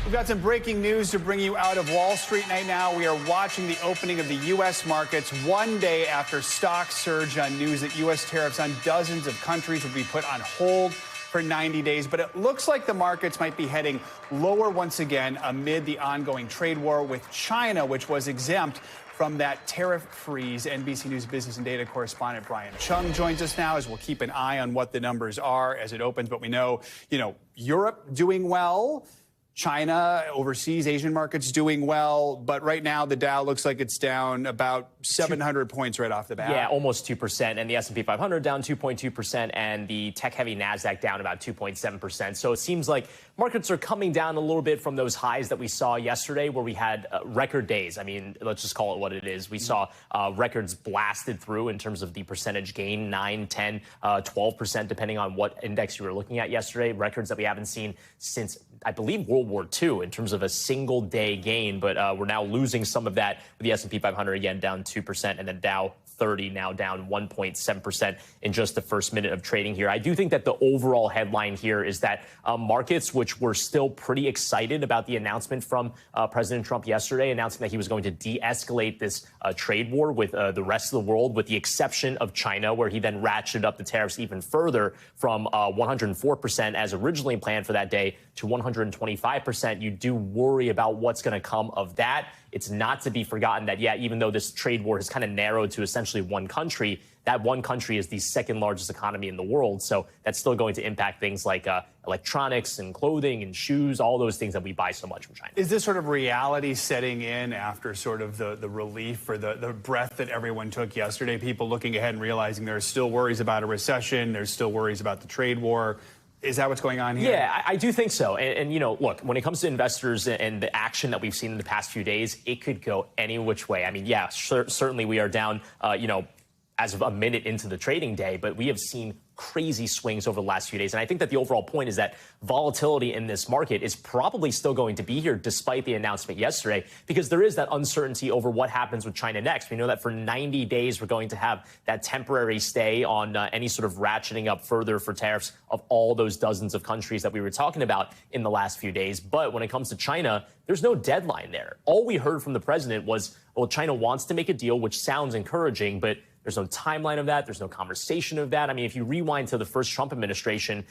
We've got some breaking news to bring you out of Wall Street right now. We are watching the opening of the U.S. markets one day after stocks surged on news that U.S. tariffs on dozens of countries would be put on hold for 90 days. But it looks like the markets might be heading lower once again amid the ongoing trade war with China, which was exempt from that tariff freeze. NBC News business and data correspondent Brian Cheung joins us now as we'll keep an eye on what the numbers are as it opens. But we know, Europe doing well. China, overseas, Asian markets doing well. But right now, the Dow looks like it's down about 700 points right off the bat. Yeah, almost 2%. And the S&P 500 down 2.2%. And the tech-heavy NASDAQ down about 2.7%. So it seems like markets are coming down a little bit from those highs that we saw yesterday where we had record days. I mean, let's just call it what it is. We saw records blasted through in terms of the percentage gain, 9, 10, 12%, depending on what index you were looking at yesterday. Records that we haven't seen since, I believe, World War II in terms of a single day gain. But we're now losing some of that with the S&P 500 again down 2% and then Dow 30 now down 1.7% in just the first minute of trading here. I do think that the overall headline here is that markets, which were still pretty excited about the announcement from President Trump yesterday, announcing that he was going to de-escalate this trade war with the rest of the world, with the exception of China, where he then ratcheted up the tariffs even further from 104% as originally planned for that day to 125%. You do worry about what's going to come of that. It's not to be forgotten that, even though this trade war has kind of narrowed to essentially one country, that one country is the second largest economy in the world. So that's still going to impact things like electronics and clothing and shoes, all those things that we buy so much from China. Is this sort of reality setting in after sort of the relief or the breath that everyone took yesterday? People looking ahead and realizing there are still worries about a recession. There's still worries about the trade war. Is that what's going on here? Yeah, I do think so. And look, when it comes to investors and the action that we've seen in the past few days, it could go any which way. I mean, certainly we are down, as of a minute into the trading day, but we have seen crazy swings over the last few days. And I think that the overall point is that volatility in this market is probably still going to be here despite the announcement yesterday, because there is that uncertainty over what happens with China next. We know that for 90 days, we're going to have that temporary stay on any sort of ratcheting up further for tariffs of all those dozens of countries that we were talking about in the last few days. But when it comes to China, there's no deadline there. All we heard from the president was, well, China wants to make a deal, which sounds encouraging, but there's no timeline of that. There's no conversation of that. I mean, if you rewind to the first Trump administration,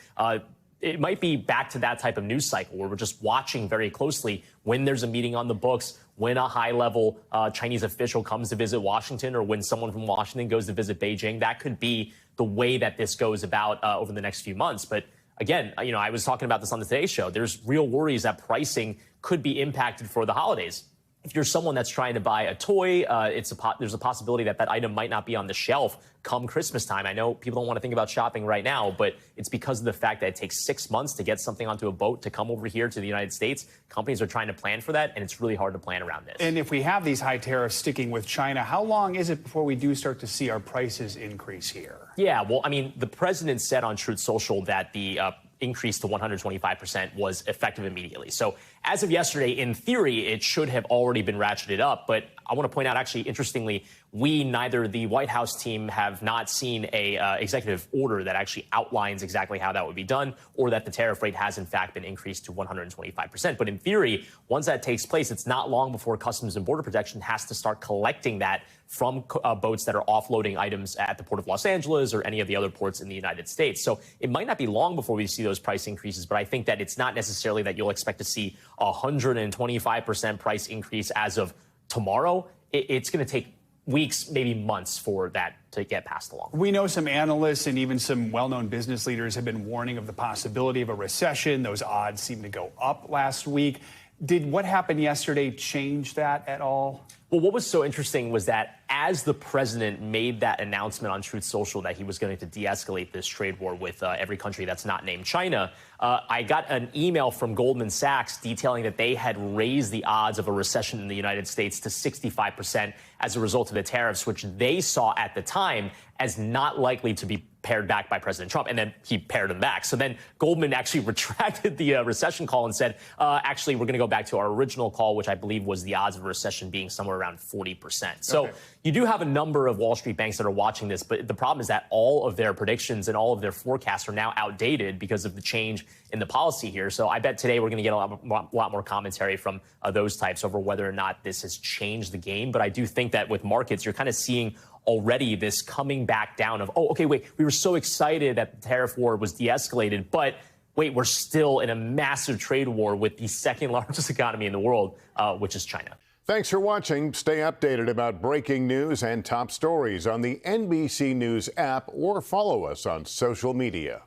it might be back to that type of news cycle where we're just watching very closely when there's a meeting on the books, when a high-level Chinese official comes to visit Washington, or when someone from Washington goes to visit Beijing. That could be the way that this goes about over the next few months. But again, I was talking about this on the Today Show. There's real worries that pricing could be impacted for the holidays. If you're someone that's trying to buy a toy, there's a possibility that that item might not be on the shelf come Christmas time. I know people don't want to think about shopping right now, but it's because of the fact that it takes 6 months to get something onto a boat to come over here to the United States. Companies are trying to plan for that, and it's really hard to plan around this. And if we have these high tariffs sticking with China, how long is it before we do start to see our prices increase here? Yeah, well, I mean, the president said on Truth Social that the increase to 125% was effective immediately. So as of yesterday, in theory, it should have already been ratcheted up. But I want to point out, actually, interestingly, neither the White House team have not seen a executive order that actually outlines exactly how that would be done, or that the tariff rate has, in fact, been increased to 125%. But in theory, once that takes place, it's not long before Customs and Border Protection has to start collecting that from boats that are offloading items at the Port of Los Angeles or any of the other ports in the United States. So it might not be long before we see those price increases, but I think that it's not necessarily that you'll expect to see a 125% price increase as of tomorrow. It's going to take weeks, maybe months for that to get passed along. We know some analysts and even some well-known business leaders have been warning of the possibility of a recession. Those odds seem to go up last week. Did what happened yesterday change that at all? Well, what was so interesting was that as the president made that announcement on Truth Social that he was going to de-escalate this trade war with every country that's not named China, I got an email from Goldman Sachs detailing that they had raised the odds of a recession in the United States to 65% as a result of the tariffs, which they saw at the time as not likely to be pared back by President Trump, and then he pared them back. So then Goldman actually retracted the recession call and said, actually, we're going to go back to our original call, which I believe was the odds of a recession being somewhere around 40%. So you do have a number of Wall Street banks that are watching this, but the problem is that all of their predictions and all of their forecasts are now outdated because of the change in the policy here. So I bet today we're going to get a lot more commentary from those types over whether or not this has changed the game. But I do think that with markets, you're kind of seeing already this coming back down of, oh, okay, wait, we were so excited that the tariff war was de-escalated, but wait, we're still in a massive trade war with the second largest economy in the world, which is China. Thanks for watching. Stay updated about breaking news and top stories on the NBC News app or follow us on social media.